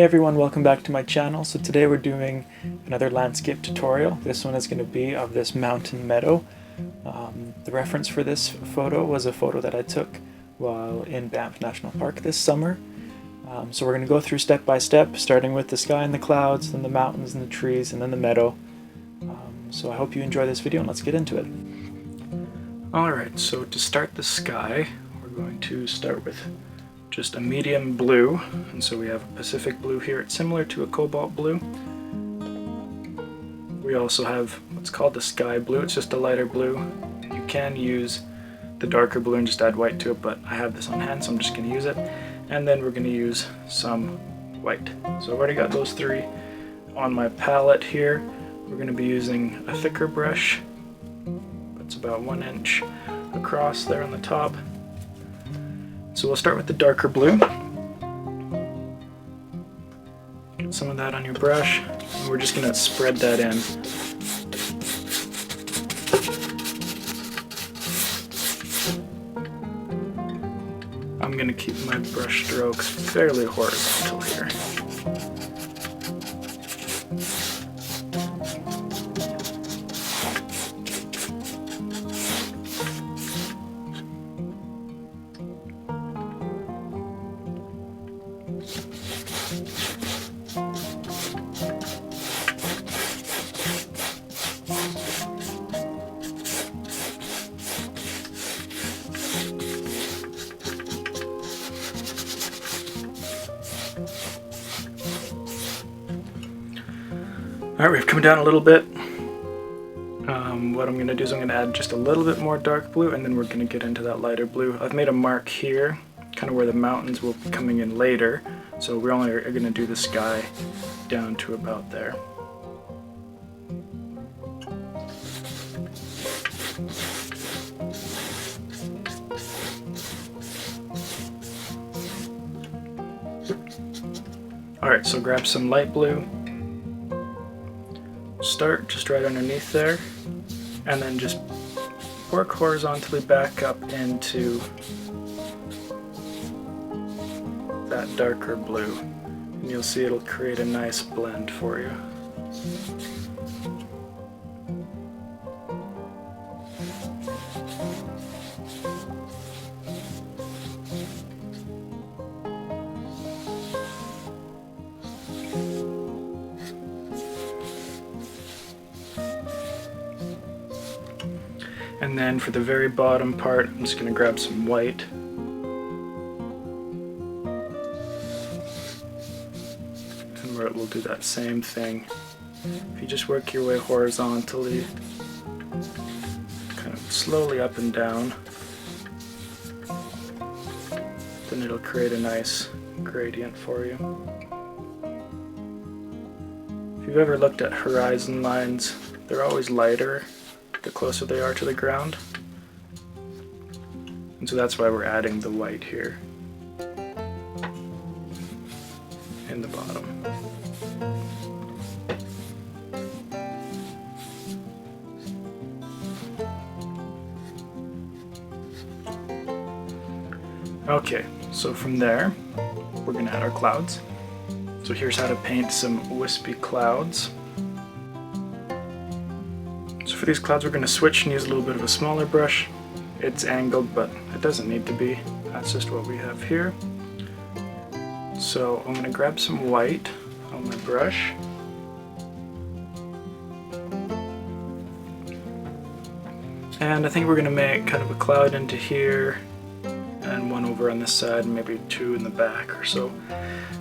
Hey everyone, welcome back to my channel. So today we're doing another landscape tutorial. This one is going to be of this mountain meadow. The reference for this photo was a photo that I took while in Banff National Park this summer. So we're going to go through step by step, starting with the sky and the clouds, then the mountains and the trees, and then the meadow. So I hope you enjoy this video and let's get into it. Alright, so to start the sky, we're going to start with just a medium blue, and so we have a Pacific blue here. It's similar to a cobalt blue. We also have what's called the sky blue. It's just a lighter blue. You can use the darker blue and just add white to it, but I have this on hand, so I'm just going to use it. And then we're going to use some white. So I've already got those three on my palette here. We're going to be using a thicker brush. It's about 1 inch across there on the top. So we'll start with the darker blue. Get some of that on your brush, and we're just going to spread that in. I'm going to keep my brush strokes fairly horizontal here. Alright, we've come down a little bit. What I'm going to do is I'm going to add just a little bit more dark blue, and then we're going to get into that lighter blue. I've made a mark here, kind of where the mountains will be coming in later, so we only are going to do the sky down to about there. Alright, so grab some light blue. Start just right underneath there, and then just work horizontally back up into that darker blue, and you'll see it'll create a nice blend for you. And then for the very bottom part, I'm just going to grab some white. And where it will do that same thing. If you just work your way horizontally, kind of slowly up and down, then it'll create a nice gradient for you. If you've ever looked at horizon lines, they're always lighter the closer they are to the ground, and so that's why we're adding the white here in the bottom. Okay, so from there we're going to add our clouds. So here's how to paint some wispy clouds. So for these clouds we're going to switch and use a little bit of a smaller brush. It's angled, but it doesn't need to be. That's just what we have here. So I'm going to grab some white on my brush. And I think we're going to make kind of a cloud into here, and one over on this side, and maybe two in the back or so.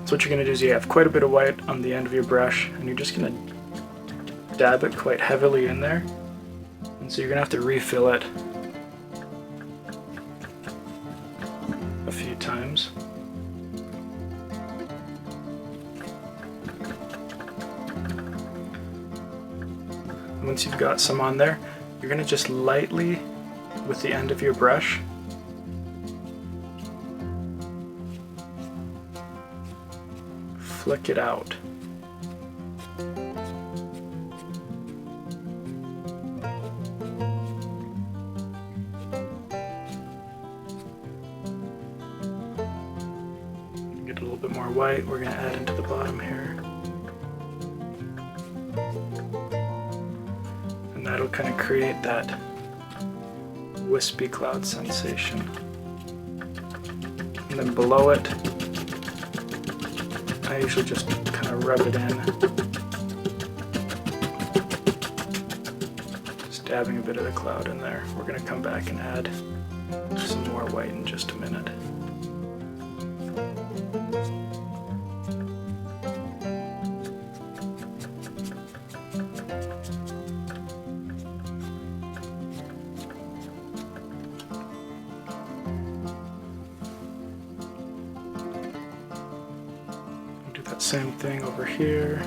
So what you're going to do is you have quite a bit of white on the end of your brush, and you're just going to dab it quite heavily in there. And so you're going to have to refill it a few times. And once you've got some on there, you're going to just lightly, with the end of your brush, flick it out. white we're going to add into the bottom here. And that'll kind of create that wispy cloud sensation. And then below it, I usually just kind of rub it in, just dabbing a bit of the cloud in there. We're going to come back and add some more white in just a minute. Do that same thing over here.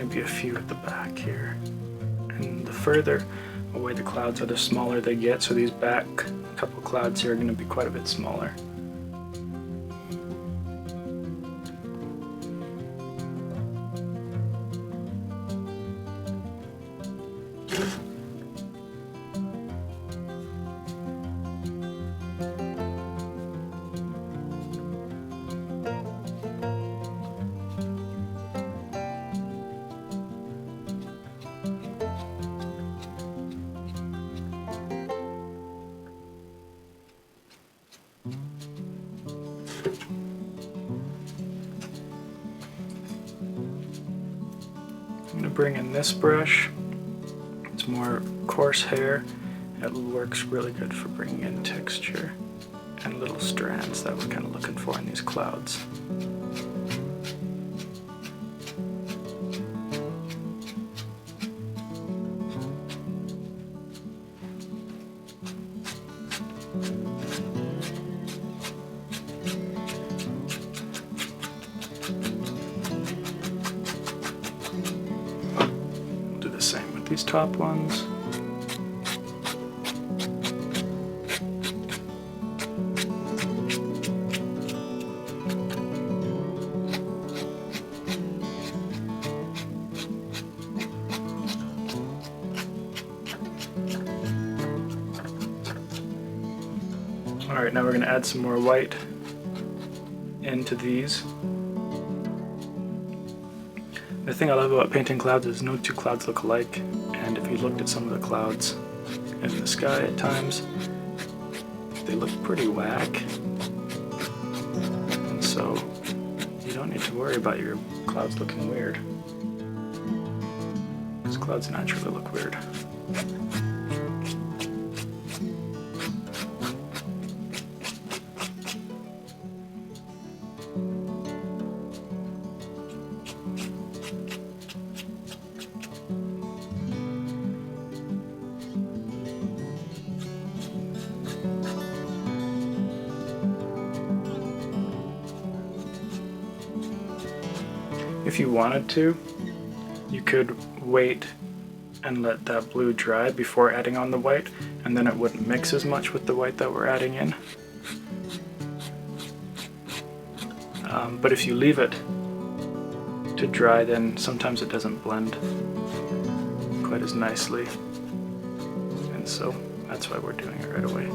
Be a few at the back here, and the further away the clouds are, the smaller they get, so these back couple clouds here are going to be quite a bit smaller. I'm going to bring in this brush. It's more coarse hair. It works really good for bringing in texture and little strands that we're kind of looking for in these clouds. Same with these top ones. Alright, now we're going to add some more white into these. The thing I love about painting clouds is no two clouds look alike, and if you looked at some of the clouds in the sky at times, they look pretty whack, and so you don't need to worry about your clouds looking weird, because clouds naturally look weird. If you wanted to, you could wait and let that blue dry before adding on the white, and then it wouldn't mix as much with the white that we're adding in. But if you leave it to dry, then sometimes it doesn't blend quite as nicely, and so that's why we're doing it right away.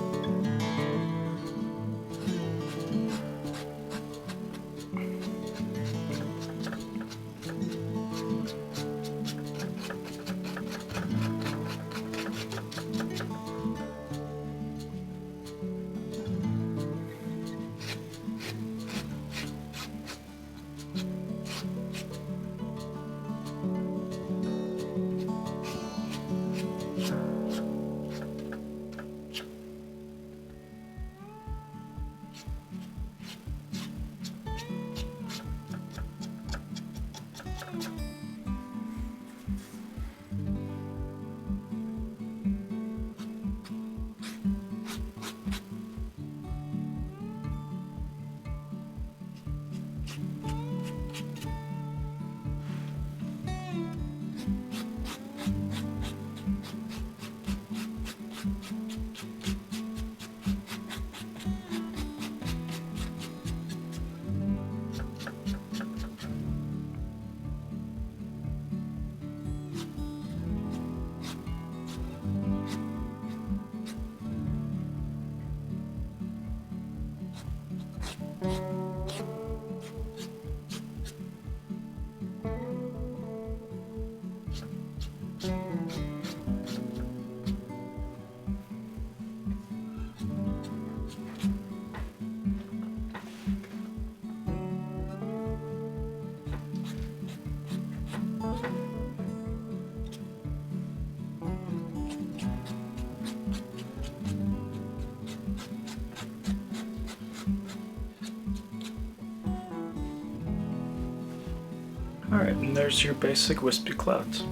Alright, and there's your basic wispy clouds.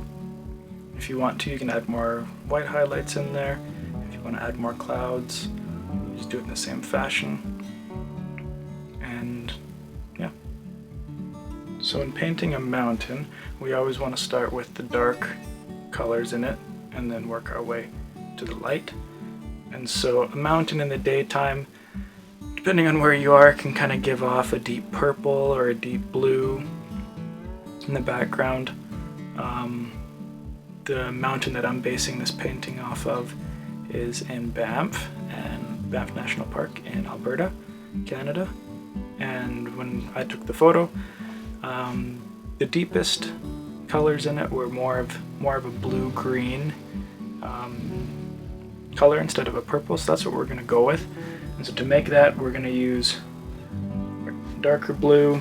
If you want to, you can add more white highlights in there. If you want to add more clouds, you just do it in the same fashion. And yeah. So in painting a mountain, we always want to start with the dark colors in it and then work our way to the light. And so a mountain in the daytime, depending on where you are, can kind of give off a deep purple or a deep blue in the background. The mountain that I'm basing this painting off of is in Banff National Park in Alberta, Canada. And when I took the photo, the deepest colors in it were more of a blue-green color instead of a purple, so that's what we're going to go with. And so to make that, we're going to use darker blue,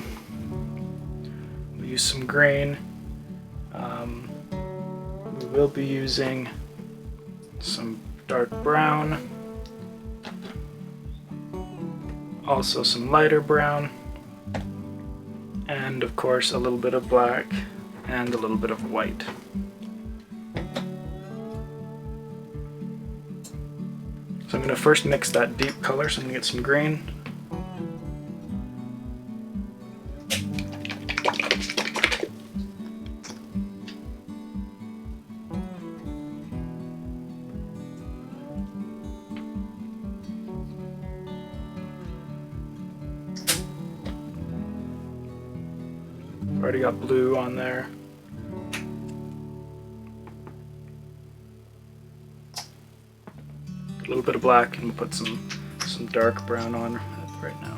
we'll use some green, we will be using some dark brown, also some lighter brown, and of course a little bit of black and a little bit of white. So I'm going to first mix that deep color, so I'm going to get some green. Already got blue on there. A little bit of black, and we'll put some dark brown on right now.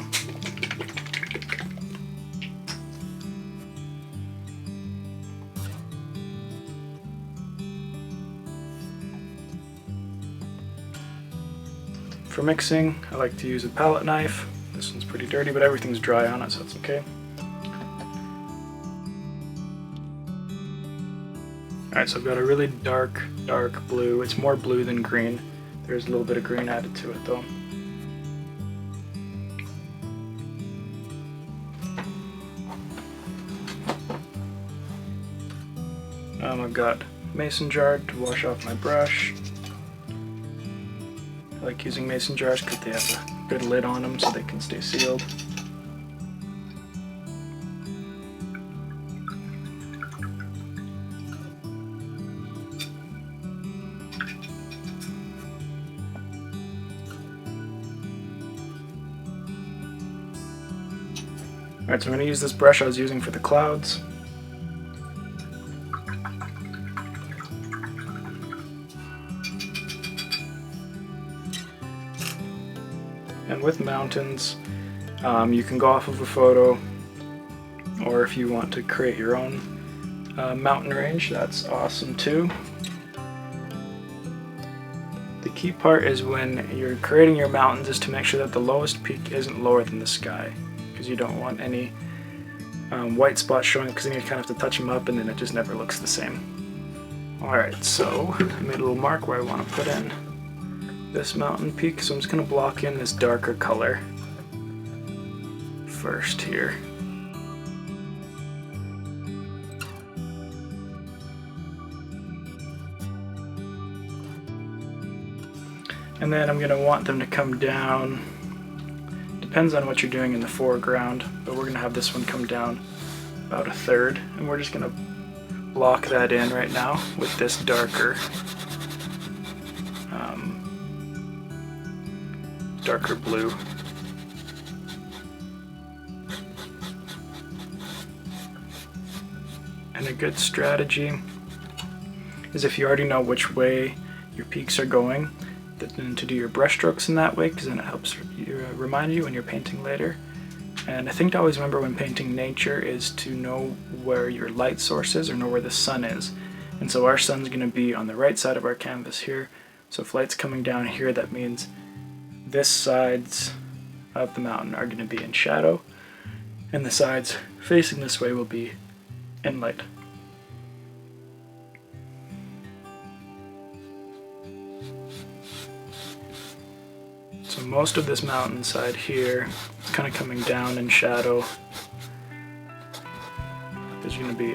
For mixing, I like to use a palette knife. This one's pretty dirty, but everything's dry on it, so it's okay. Alright, so I've got a really dark blue. It's more blue than green. There's a little bit of green added to it though. I've got mason jar to wash off my brush. I like using mason jars because they have a good lid on them so they can stay sealed. Alright, so I'm going to use this brush I was using for the clouds. And with mountains, you can go off of a photo, or if you want to create your own mountain range, that's awesome too. The key part is when you're creating your mountains is to make sure that the lowest peak isn't lower than the sky, because you don't want any white spots showing, because then you kind of have to touch them up and then it just never looks the same. Alright, so I made a little mark where I want to put in this mountain peak, so I'm just going to block in this darker color first here. And then I'm going to want them to come down. Depends on what you're doing in the foreground, but we're going to have this one come down about a third, and we're just going to block that in right now with this darker blue. And a good strategy is, if you already know which way your peaks are going, then to do your brush strokes in that way, because then it helps remind you when you're painting later. And I think to always remember when painting nature is to know where your light source is, or know where the sun is. And so our sun's going to be on the right side of our canvas here. So if light's coming down here, that means this sides of the mountain are going to be in shadow, and the sides facing this way will be in light. So most of this mountainside here is kind of coming down in shadow. There's going to be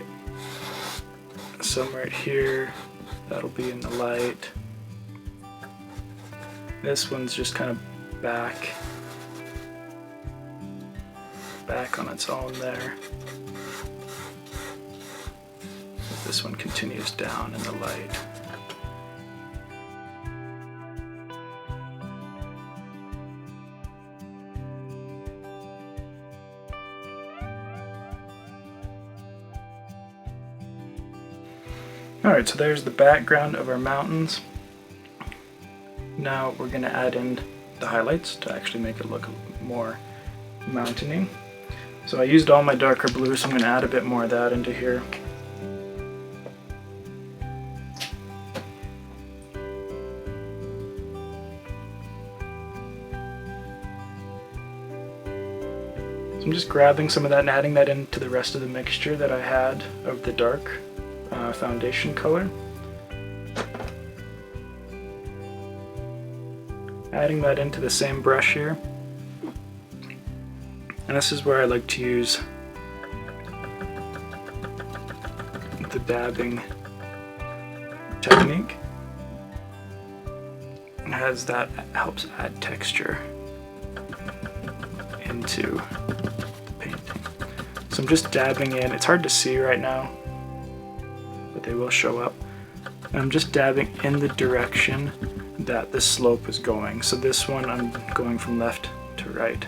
some right here that'll be in the light. This one's just kind of back on its own there. This one continues down in the light. Alright, so there's the background of our mountains. Now we're going to add in the highlights to actually make it look more mountainy. So I used all my darker blue, so I'm going to add a bit more of that into here. So I'm just grabbing some of that and adding that into the rest of the mixture that I had of the dark foundation color. Adding that into the same brush here. And this is where I like to use the dabbing technique, as that helps add texture into the painting. So I'm just dabbing in. It's hard to see right now, but they will show up. And I'm just dabbing in the direction that the slope is going. So this one I'm going from left to right.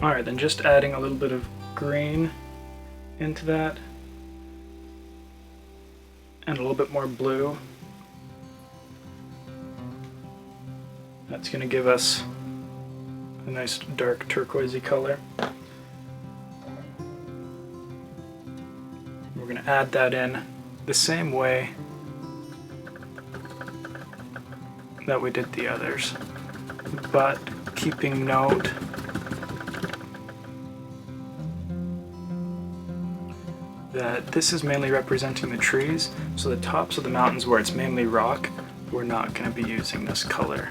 Alright, then just adding a little bit of green into that, and a little bit more blue. That's going to give us a nice dark turquoisey color. We're going to add that in the same way that we did the others, but keeping note that this is mainly representing the trees, so the tops of the mountains where it's mainly rock, we're not going to be using this color.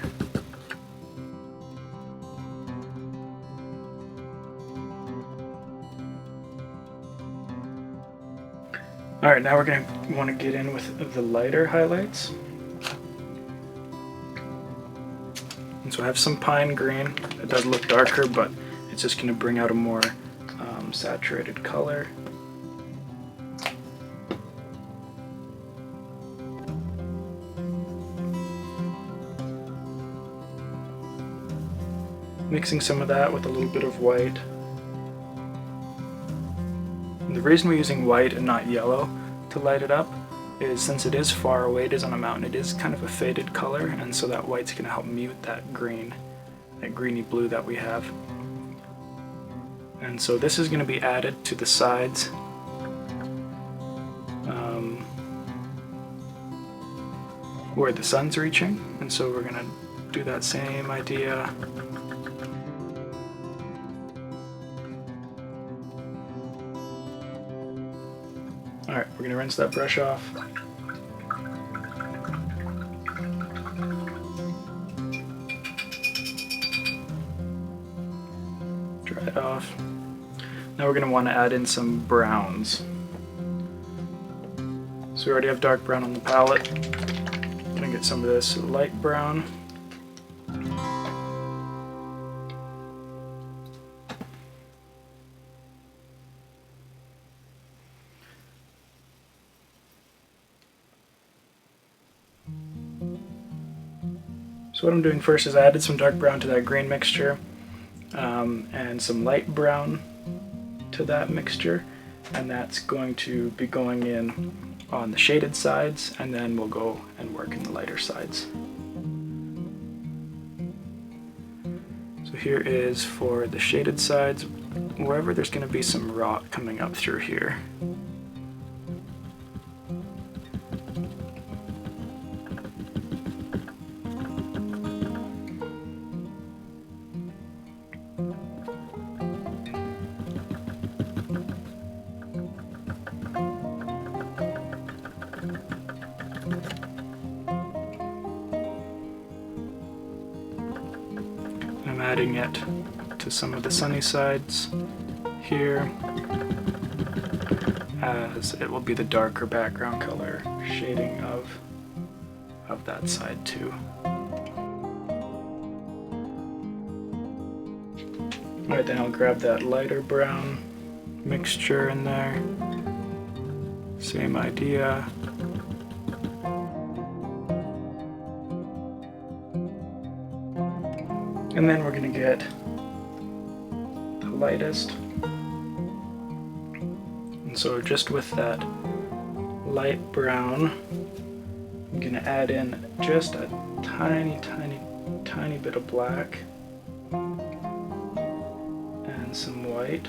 Alright, now we're going to want to get in with the lighter highlights. And so I have some pine green. It does look darker, but it's just going to bring out a more saturated color. Mixing some of that with a little bit of white. And the reason we're using white and not yellow to light it up is since it is far away, it is on a mountain, it is kind of a faded color, and so that white's going to help mute that green, that greeny blue that we have. And so this is going to be added to the sides. Where the sun's reaching, and so we're going to do that same idea. Alright, we're going to rinse that brush off. Dry it off. Now we're going to want to add in some browns. So we already have dark brown on the palette. I'm going to get some of this light brown. So what I'm doing first is I added some dark brown to that green mixture and some light brown to that mixture, and that's going to be going in on the shaded sides, and then we'll go and work in the lighter sides. So here is for the shaded sides, wherever there's going to be some rock coming up through here. adding it to some of the sunny sides here, as it will be the darker background color shading of that side too. Alright, then I'll grab that lighter brown mixture in there. Same idea. And then we're going to get the lightest. And so just with that light brown, I'm going to add in just a tiny bit of black and some white,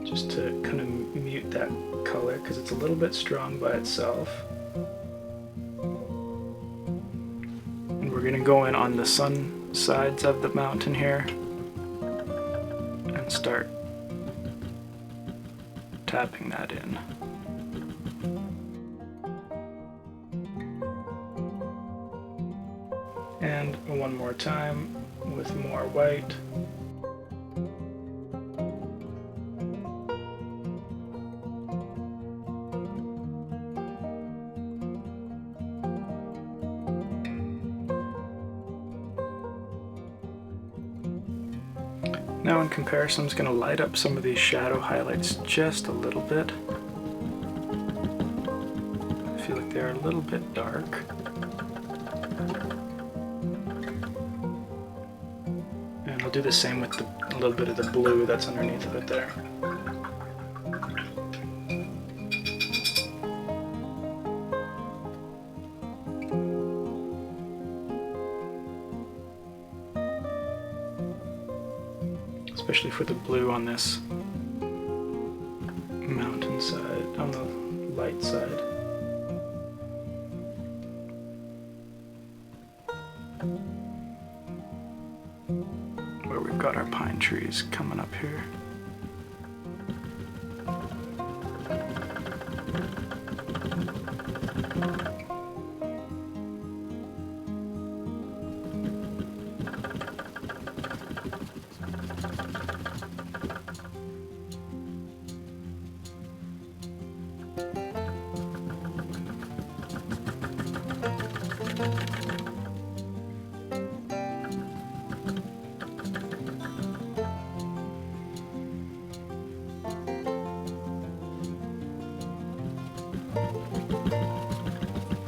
just to kind of mute that color because it's a little bit strong by itself. And we're going to go in on the sun sides of the mountain here and start tapping that in. And one more time with more white. Now in comparison, I'm just going to light up some of these shadow highlights just a little bit. I feel like they're a little bit dark. And I'll do the same with a little bit of the blue that's underneath of it there. Especially for the blue on this mountain side, on the light side. Where we've got our pine trees coming up here.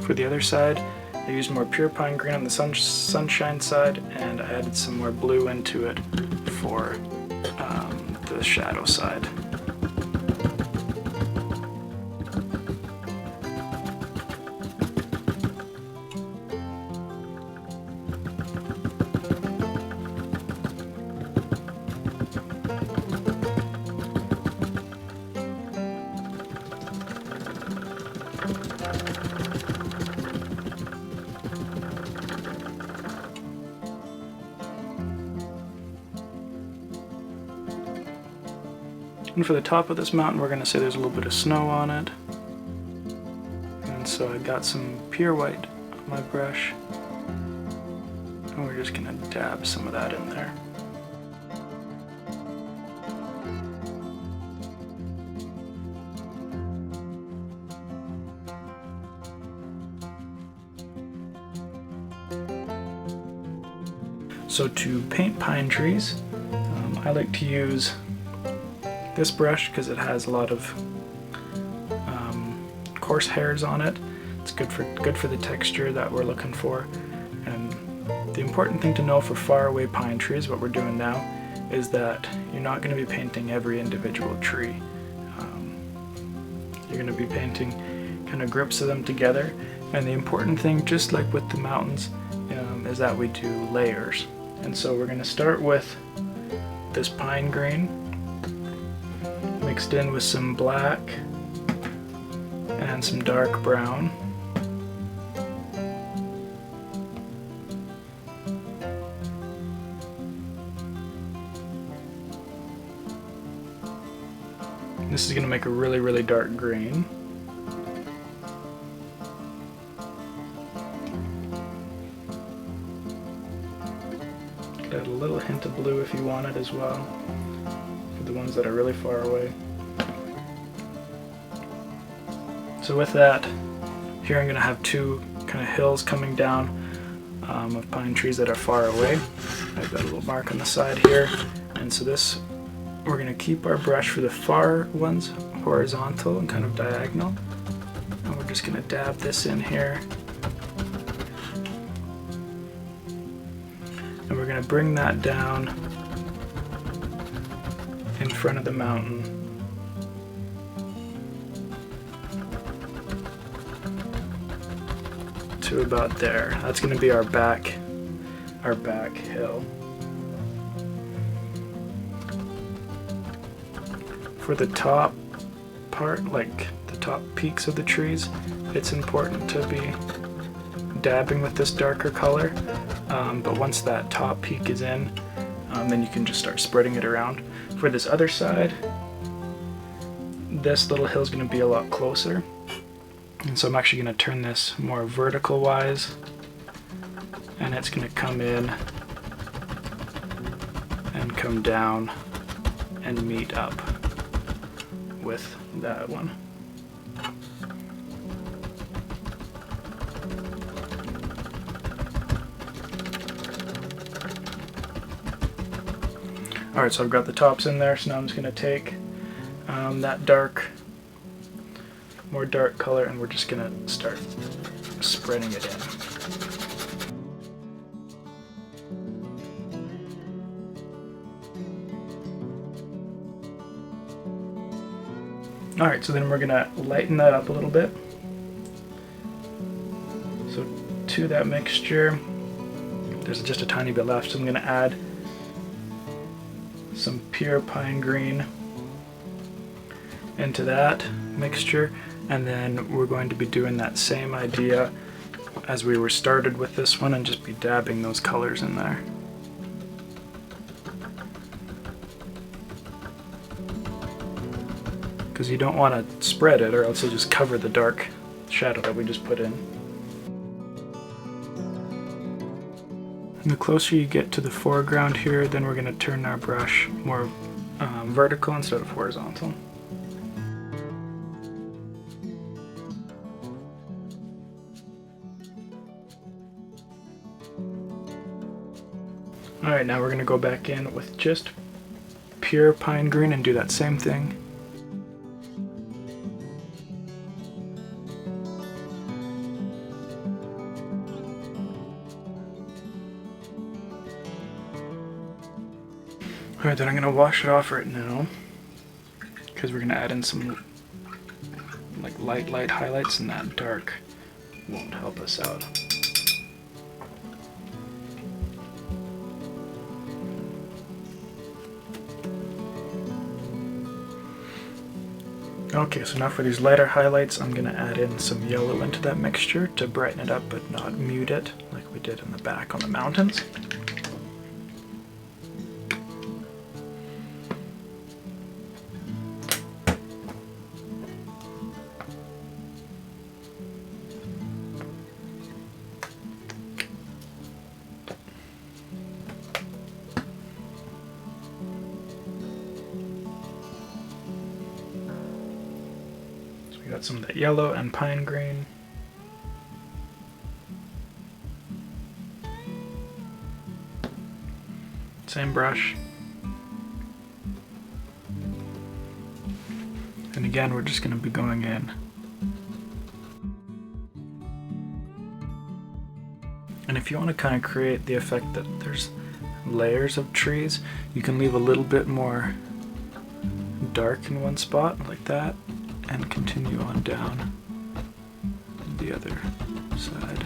For the other side, I used more pure pine green on the sunshine side, and I added some more blue into it for the shadow side. And for the top of this mountain, we're going to say there's a little bit of snow on it. And so I got some pure white on my brush. And we're just going to dab some of that in there. So to paint pine trees, I like to use this brush because it has a lot of coarse hairs on it. It's good for the texture that we're looking for. And the important thing to know for far away pine trees, what we're doing now, is that you're not going to be painting every individual tree. You're going to be painting kind of groups of them together. And the important thing, just like with the mountains, is that we do layers. And so we're going to start with this pine green, mixed in with some black and some dark brown. This is going to make a really, really dark green. Add a little hint of blue if you want it as well, for the ones that are really far away. So with that, here I'm going to have two kind of hills coming down of pine trees that are far away. I've got a little mark on the side here, and so this, we're going to keep our brush for the far ones horizontal and kind of diagonal, and we're just going to dab this in here, and we're going to bring that down in front of the mountain. To about there. That's going to be our back hill. For the top part, like the top peaks of the trees, it's important to be dabbing with this darker color, but once that top peak is in, then you can just start spreading it around. For this other side, this little hill is going to be a lot closer. And so I'm actually going to turn this more vertical wise, and it's going to come in and come down and meet up with that one. Alright, so I've got the tops in there, so now I'm just going to take that more dark color, and we're just gonna start spreading it in. Alright, so then we're gonna lighten that up a little bit. So to that mixture, there's just a tiny bit left, so I'm gonna add some pure pine green into that mixture. And then we're going to be doing that same idea as we were started with this one, and just be dabbing those colors in there. Because you don't want to spread it, or else you'll just cover the dark shadow that we just put in. And the closer you get to the foreground here, then we're going to turn our brush more vertical instead of horizontal. Alright, now we're going to go back in with just pure pine green and do that same thing. Alright, then I'm going to wash it off right now, because we're going to add in some like light highlights, and that dark won't help us out. Okay, so now for these lighter highlights, I'm going to add in some yellow into that mixture to brighten it up but not mute it like we did in the back on the mountains. We got some of that yellow and pine green. Same brush. And again, we're just going to be going in. And if you want to kind of create the effect that there's layers of trees, you can leave a little bit more dark in one spot like that, and continue on down the other side.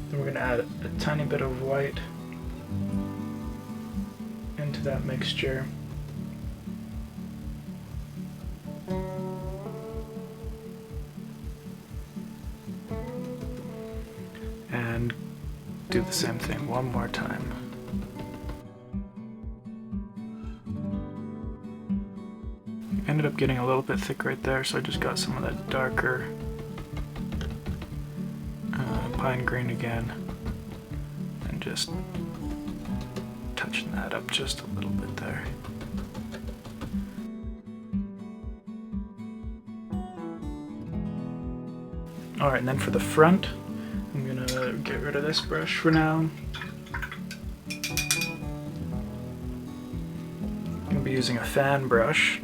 Then we're going to add a tiny bit of white into that mixture. And do the same thing one more time. Ended up getting a little bit thick right there, so I just got some of that darker pine green again, and just touching that up just a little bit there. Alright, and then for the front, I'm gonna get rid of this brush for now. I'm gonna be using a fan brush.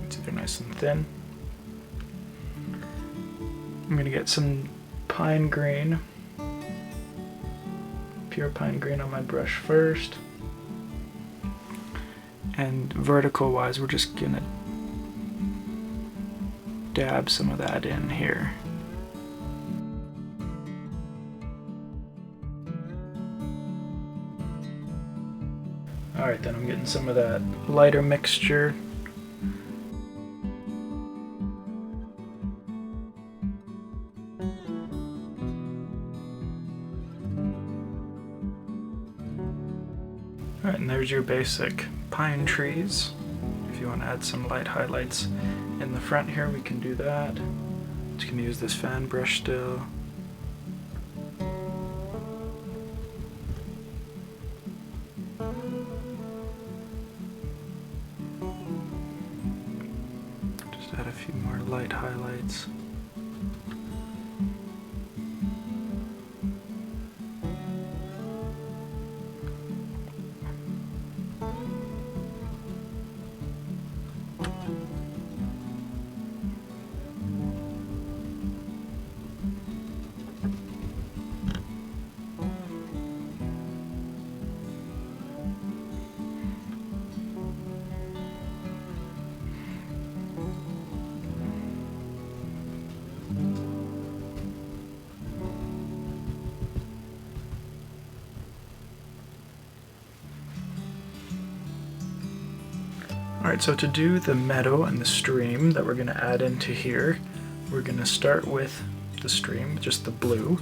It's either nice and thin. I'm gonna get some pine green, pure pine green on my brush first. And vertical wise, we're just gonna dab some of that in here. Alright, then I'm getting some of that lighter mixture. Alright, and there's your basic pine trees. If you want to add some light highlights in the front here, we can do that. Just gonna use this fan brush still. Just add a few more light highlights. Alright, so to do the meadow and the stream that we're going to add into here, we're going to start with the stream, just the blue.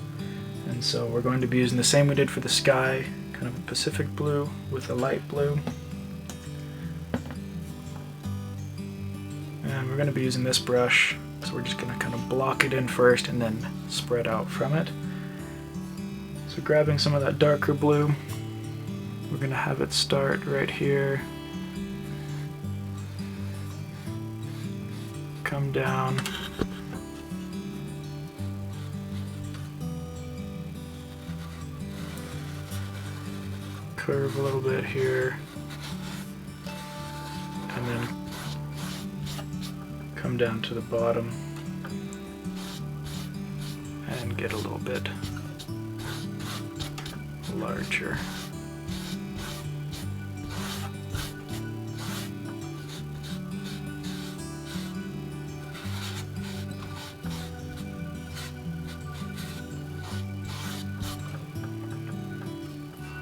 And so we're going to be using the same we did for the sky, kind of a Pacific blue with a light blue. And we're going to be using this brush, so we're just going to kind of block it in first and then spread out from it. So grabbing some of that darker blue, we're going to have it start right here. Come down, curve a little bit here, and then come down to the bottom and get a little bit larger.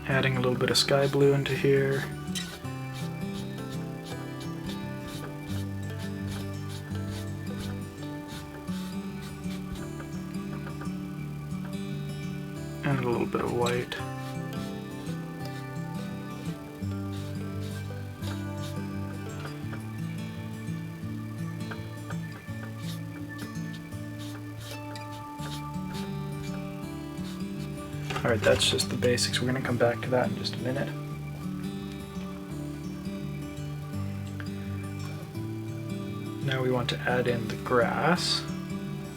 Adding a little bit of sky blue into here. And a little bit of white. Alright, that's just the basics. We're going to come back to that in just a minute. Now we want to add in the grass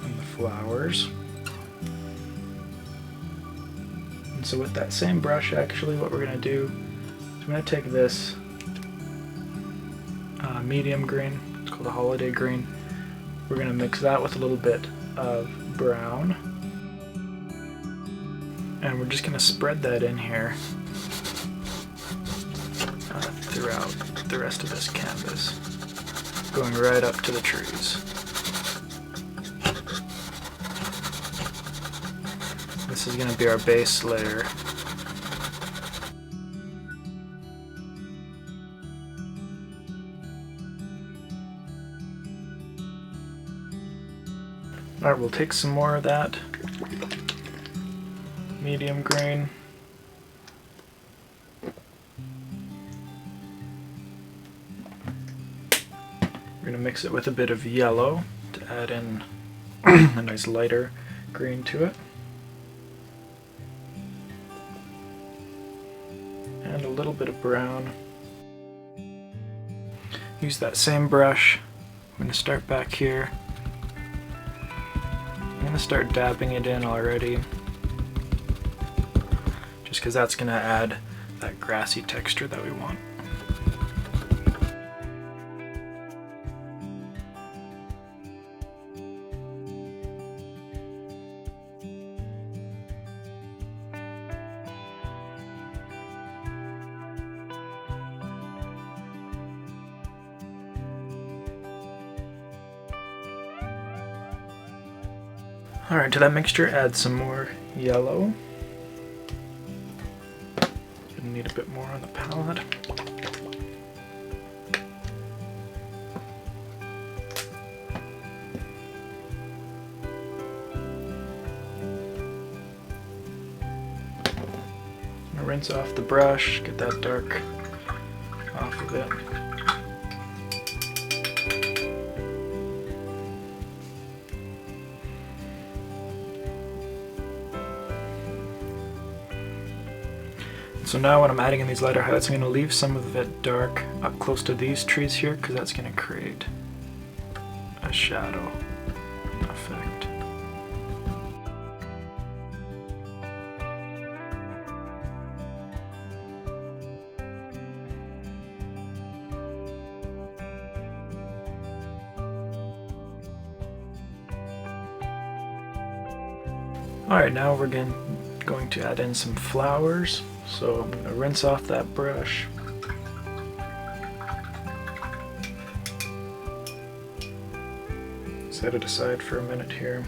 and the flowers. And so with that same brush, actually, what we're going to do is I'm going to take this medium green, it's called a holiday green. We're going to mix that with a little bit of brown. And we're just going to spread that in here throughout the rest of this canvas, going right up to the trees. This is going to be our base layer. Alright, we'll take some more of that medium green. We're going to mix it with a bit of yellow to add in a nice lighter green to it. a little bit of brown. Use that same brush. I'm going to start back here. I'm going to start dabbing it in already, just because that's going to add that grassy texture that we want. Alright, to that mixture add some more yellow. Gonna need a bit more on the palette. I'm gonna rinse off the brush, get that dark off of it. So now when I'm adding in these lighter highlights, I'm going to leave some of it dark up close to these trees here, because that's going to create a shadow effect. Alright, now we're going to add in some flowers. So I'm going to rinse off that brush. Set it aside for a minute here.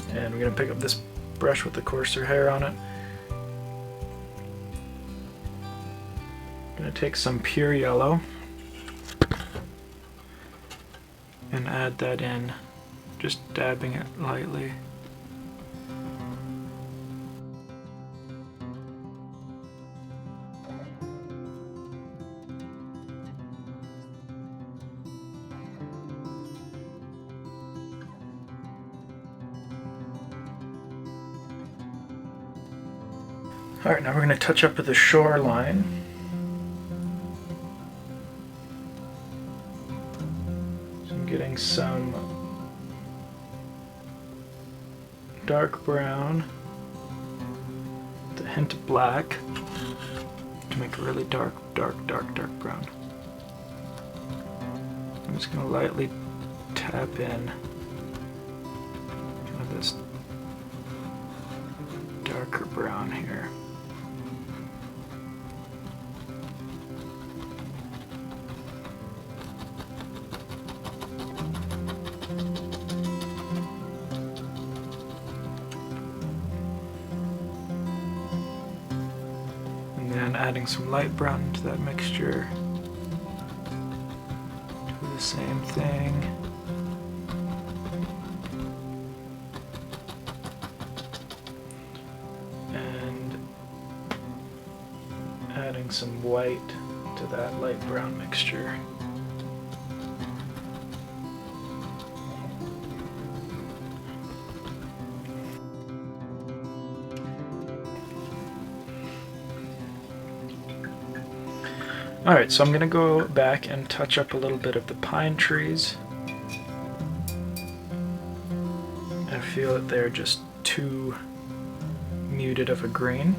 And we're going to pick up this brush with the coarser hair on it. I'm going to take some pure yellow and add that in, just dabbing it lightly. Alright, now we're going to touch up with the shoreline. So I'm getting some dark brown with a hint of black to make a really dark brown. I'm just going to lightly tap in kind of this darker brown here. And adding some light brown into that mixture. Do the same thing. And adding some white to that light brown mixture. Alright, so I'm going to go back and touch up a little bit of the pine trees. I feel that they're just too muted of a green.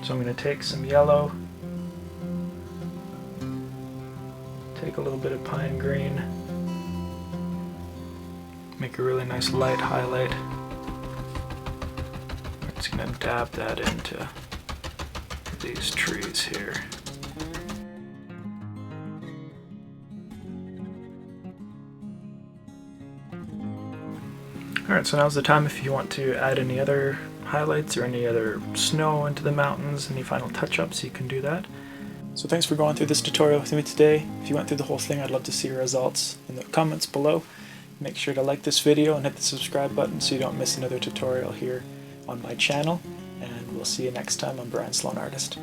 So I'm going to take some yellow, take a little bit of pine green, make a really nice light highlight. I'm just going to dab that into these trees here. Alright, so now's the time if you want to add any other highlights or any other snow into the mountains, any final touch-ups, you can do that. So thanks for going through this tutorial with me today. If you went through the whole thing, I'd love to see your results in the comments below. Make sure to like this video and hit the subscribe button so you don't miss another tutorial here on my channel. And we'll see you next time on Brian Sloan Artist.